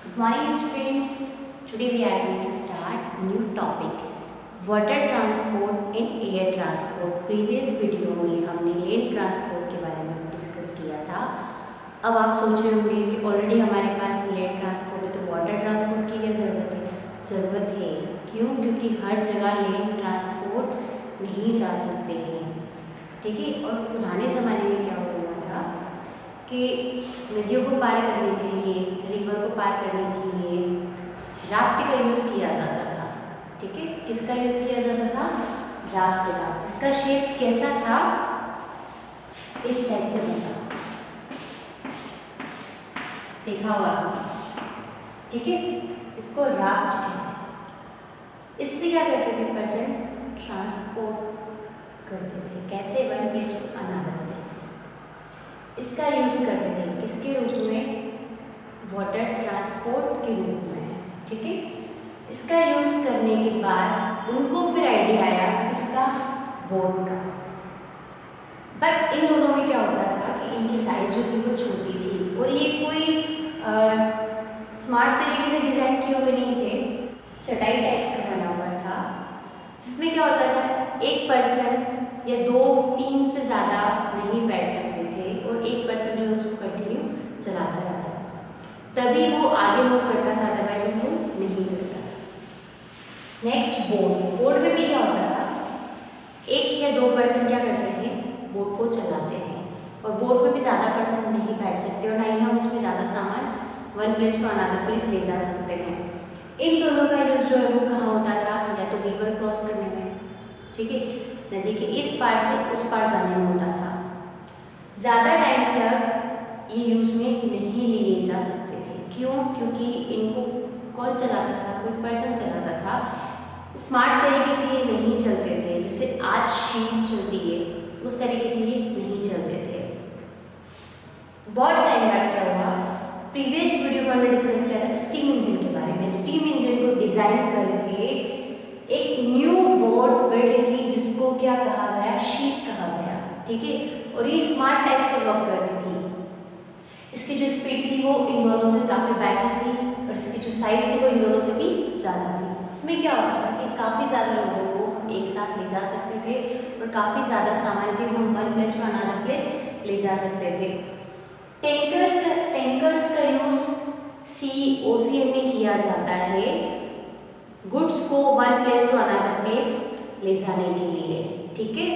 Good morning students. Today we are going to start new topic water transport in air transport. Previous video में हमने land transport के बारे में discuss किया था. अब आप सोच रहे होंगे कि ऑलरेडी हमारे पास लैंड ट्रांसपोर्ट है तो वाटर ट्रांसपोर्ट की क्या ज़रूरत है. ज़रूरत है. क्यों? क्योंकि हर जगह लैंड ट्रांसपोर्ट नहीं जा सकते हैं. ठीक है. और पुराने ज़माने में क्या हुआ था कि नदियों को पार करने के लिए, रिवर को पार करने के लिए राफ्ट का यूज़ किया जाता था. ठीक है. किसका यूज़ किया जाता था? राफ्ट का. जिसका शेप कैसा था? इस टाइप से बना. देखा हुआ. ठीक है. इसको राफ्ट कहते हैं. इससे क्या करते थे? पर्सन ट्रांसपोर्ट करते थे. कैसे? One place to another place. इसका यूज़ करते थे किसके रूप में? वाटर ट्रांसपोर्ट के रूप में. ठीक है. इसका यूज़ करने के बाद उनको फिर आइडिया आया इसका बोट का. बट इन दोनों में क्या होता था कि इनकी साइज़ जो थी वो छोटी थी और ये कोई स्मार्ट तरीके से डिज़ाइन किए हुए नहीं थे. चटाई टाइप का बना हुआ था जिसमें क्या होता था एक पर्सन या 2-3 से ज़्यादा नहीं बैठ सकते थे और एक पर्सन जो है उसको कंटिन्यू चलाता रहता था. तभी वो आगे मूव करता था, अदरवाइज वो मूव नहीं करता था. Next boat. बोट में भी क्या होता था? एक या 2 पर्सन क्या करते हैं? बोट को चलाते हैं. और बोट में भी ज़्यादा पर्सन नहीं बैठ सकते और ना ही हम उसमें ज़्यादा सामान one place to another place ले जा सकते हैं. इन दोनों का यूज़ जो है वो कहाँ होता था? या तो रिवर क्रॉस करने में. ठीक है. नदी के इस पार से उस पार जाने में होता था. ज़्यादा टाइम तक ये यूज़ में नहीं लिए जा सकते थे. क्यों? क्योंकि इनको कौन चलाता था? कोई पर्सन चलाता था. स्मार्ट तरीके से ये नहीं चलते थे. जैसे आज शीप चलती है उस तरीके से ये नहीं चलते थे. बहुत टाइम बाद क्या हुआ? प्रीवियस वीडियो में हमने डिस्कस किया था स्टीम इंजन के बारे में. स्टीम इंजन को डिज़ाइन करके एक न्यू बोट बिल्ड की जिसको क्या कहा गया? शीप कहा गया. ठीक है. और ये स्मार्ट टाइप से वर्क करती थी. इसकी जो स्पीड थी वो इन दोनों से काफ़ी बेटर थी और इसकी जो साइज़ थी वो इन दोनों से भी ज़्यादा थी. इसमें क्या होता था कि काफ़ी ज़्यादा लोगों को हम एक साथ ले जा सकते थे और काफ़ी ज़्यादा सामान भी हम one place to another place ले जा सकते थे. टैंकर्स का यूज़ ओशियन में किया जाता है गुड्स को one place to another place ले जाने के लिए. ठीक है.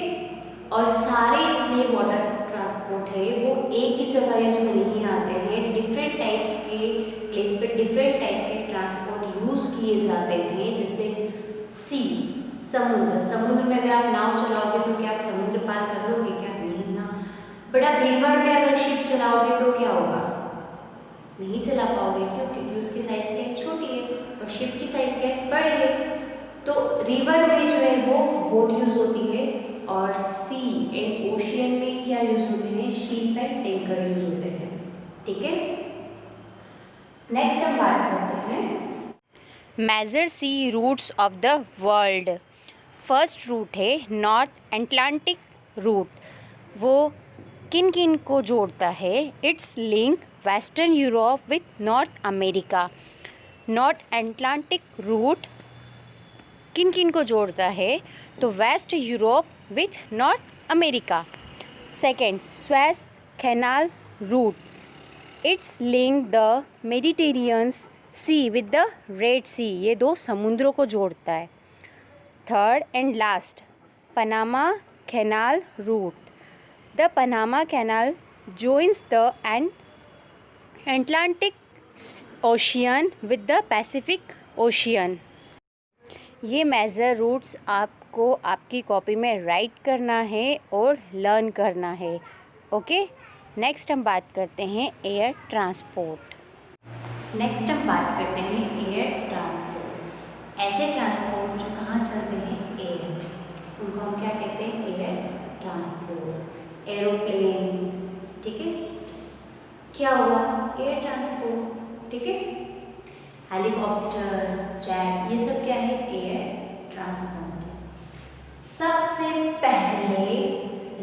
और सारे जितने वाटर ट्रांसपोर्ट है वो एक ही जगह यूज में नहीं आते हैं. डिफरेंट टाइप के प्लेस पे डिफरेंट टाइप के ट्रांसपोर्ट यूज़ किए जाते हैं. जैसे समुद्र में अगर आप नाव चलाओगे तो क्या आप समुद्र पार कर लोगे? क्या? नहीं ना. बट आप रिवर में अगर शिप चलाओगे तो क्या होगा? नहीं चला पाओगे. क्यों? क्योंकि उसकी साइज़ क्या है? छोटी है और शिप की साइज़ क्या है? बड़ी है. तो रिवर में जो है वो बोट यूज़ होती है और सी एंड ओशियन में क्या यूज़ होते हैं? शीप एंड टैंकर यूज़ होते हैं. ठीक है. नेक्स्ट हम बात करते हैं major sea routes of the world. First route है नॉर्थ अटलांटिक रूट. वो किन किन को जोड़ता है? It's link western Europe with North America. North Atlantic route किन किन को जोड़ता है? तो west Europe with North America. Second, Suez canal route. It's link the Mediterranean sea with the Red Sea. ये 2 समुद्रों को जोड़ता है. Third and last, Panama canal route. The Panama canal joins the Atlantic Ocean with the Pacific Ocean. ये major roots आपको आपकी copy में right करना है और लर्न करना है. ओके. नेक्स्ट हम बात करते हैं एयर ट्रांसपोर्ट. नेक्स्ट हम बात करते हैं एयर ट्रांसपोर्ट. ऐसे ट्रांसपोर्ट जो कहाँ चलते हैं? एयर. उनको हम क्या कहते हैं? Air transport. एरोप्लेन. ठीक है. क्या हुआ? Air transport. ठीक है. हेलीकॉप्टर, जेट, ये सब क्या है? Air transport. सबसे पहले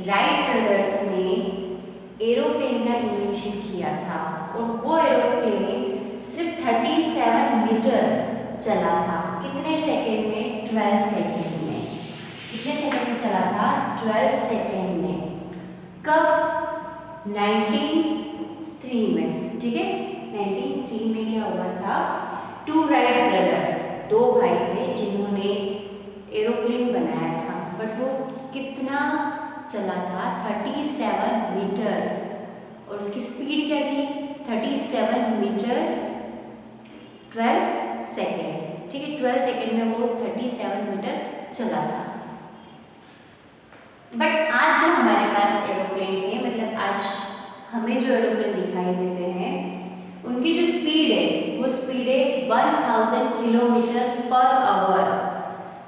राइट ब्रदर्स ने एरोप्लेन का इन्वेंशन किया था और वो एरोप्लेन सिर्फ 30 मीटर चला था। कितने सेकेंड में? 12 सेकेंड में। कितने सेकेंड में चला था? 12 सेकेंड में। कब? 1903 में। ठीक है, 1903 में क्या हुआ था? टू राइट ब्रदर्स, दो भाई थे जिन्होंने एरोप्लेन बनाया था, बट वो कितना चला था? 37 मीटर, और उसकी स्पीड क्या थी? 37 मीटर 12 सेकेंड। ठीक है, 12 सेकेंड में वो 37 मीटर चला था। बट आज जो हमारे पास एरोप्लेन है, मतलब आज हमें जो एरोप्लेन दिखाई देते हैं, उनकी जो स्पीड है वो स्पीड है 1000 किलोमीटर पर आवर,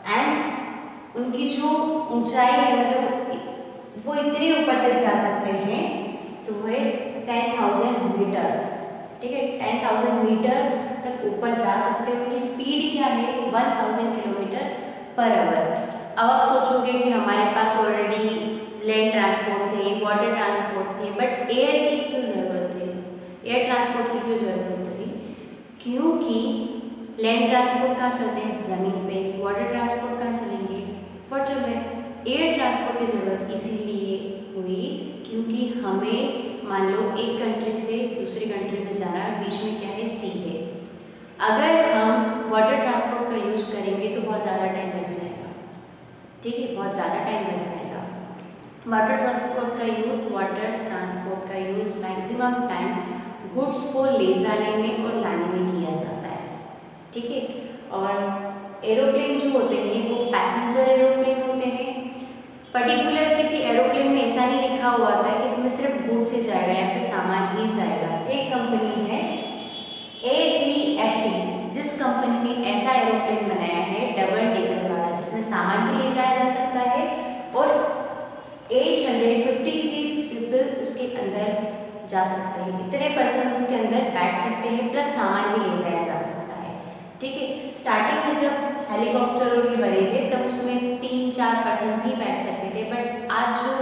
एंड उनकी जो ऊंचाई है, मतलब वो इतने ऊपर तक जा सकते हैं, तो वो है 10,000 मीटर। ठीक है, 10,000 मीटर तक ऊपर जा सकते हैं। उनकी स्पीड क्या है? 1000 किलोमीटर पर आवर। अब आप सोचोगे कि हमारे पास ऑलरेडी लैंड ट्रांसपोर्ट थे, वाटर ट्रांसपोर्ट थे, बट एयर की क्यों ज़रूरत है? एयर ट्रांसपोर्ट की क्यों ज़रूरत है? क्योंकि लैंड ट्रांसपोर्ट कहाँ चलते हैं? ज़मीन पे। वाटर ट्रांसपोर्ट कहाँ चलेंगे? वाटर में। एयर ट्रांसपोर्ट की ज़रूरत इसीलिए हुई क्योंकि हमें मान लो एक कंट्री से दूसरी कंट्री में जाना है, बीच में क्या है? सी है। अगर हम वाटर ट्रांसपोर्ट का यूज़ करेंगे तो बहुत ज़्यादा टाइम लग जाएगा। ठीक है, बहुत ज़्यादा टाइम लग जाएगा। वाटर ट्रांसपोर्ट का यूज़ मैक्सिमम टाइम गुड्स को ले जाने में और लाने में किया जाता है। ठीक है, और एरोप्लेन जो होते हैं वो पैसेंजर एरोप्लेन होते हैं। पर्टिकुलर किसी एरोप्लेन में ऐसा नहीं लिखा हुआ था कि इसमें सिर्फ गुड्स ही जाएगा या फिर सामान ही जाएगा। एक कंपनी है A380, जिस कंपनी ने ऐसा एरोप्लेन बनाया है डबल डेकर वाला, जिसमें सामान भी ले जाया जा सकता है और 853 पीपल उसके अंदर जा सकते हैं। इतने पर्सन उसके अंदर बैठ सकते हैं, प्लस सामान भी ले जाया जा सकता है। ठीक है, स्टार्टिंग में जब हेलीकॉप्टरों के बने थे तब उसमें 3-4 पर्सन ही बैठ सकते थे, बट आज जो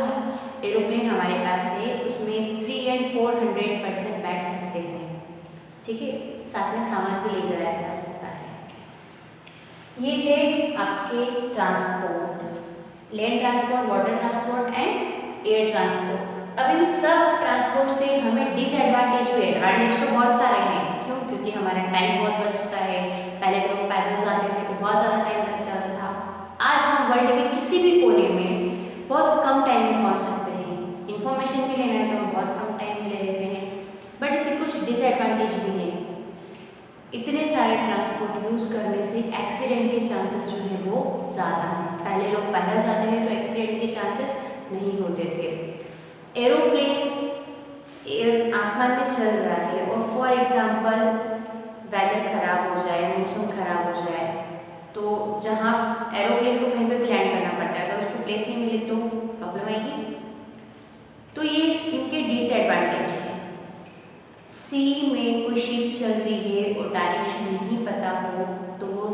एरोप्लेन हमारे पास है उसमें 300 और 400 पर्सन बैठ सकते हैं। ठीक है, साथ में सामान भी ले जाया जा सकता है। ये थे आपके transport, land transport, water transport and air transport. अब इन सब ट्रांसपोर्ट से हमें डिसएडवांटेज हुए, एडवांटेज तो बहुत सारे हैं। क्यों? क्योंकि हमारा टाइम बहुत बचता है। पहले लोग पैदल जाते थे तो बहुत ज़्यादा टाइम लग जाता था। आज हम वर्ल्ड के किसी भी कोने में बहुत कम टाइम में पहुंच सकते हैं। इन्फॉर्मेशन भी लेना है तो हम बहुत कम टाइम में ले लेते हैं, बट इससे कुछ डिसएडवांटेज भी है। इतने सारे ट्रांसपोर्ट यूज़ करने से एक्सीडेंट के चांसेस जो है वो ज़्यादा हैं। पहले लोग पैदल जाते थे तो एक्सीडेंट के चांसेस नहीं होते थे। एयर आसमान में चल रहा है और फॉर एग्जांपल वेदर ख़राब हो जाए, मौसम ख़राब हो जाए, तो जहाँ एरोप्लेन को कहीं पे भी लैंड करना पड़ता है, अगर उसको प्लेस नहीं मिले तो प्रॉब्लम आएगी। तो ये इनके डिसएडवांटेज है। सी में कोई शिप चल रही है और डायरेक्शन नहीं पता हो तो वो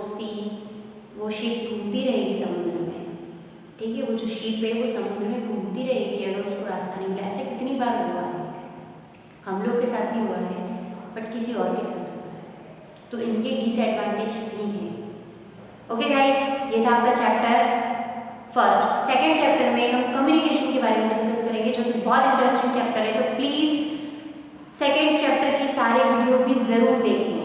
शिप घूमती रहेगी समुद्र में। ठीक है, वो जो शिप है वो समुद्र में घूमती रहेगी अगर उसको रास्ता नहीं मिला। ऐसे कितनी बार हुआ है, हम लोग के साथ नहीं हुआ है बट किसी और के साथ हुआ है। तो इनके डिसएडवांटेज भी हैं। ओके गाइस, ये था आपका चैप्टर फर्स्ट। सेकेंड चैप्टर में हम कम्युनिकेशन के बारे में डिस्कस करेंगे, जो कि बहुत इंटरेस्टिंग चैप्टर है। तो प्लीज़ सेकेंड चैप्टर के सारे वीडियो भी ज़रूर देखें।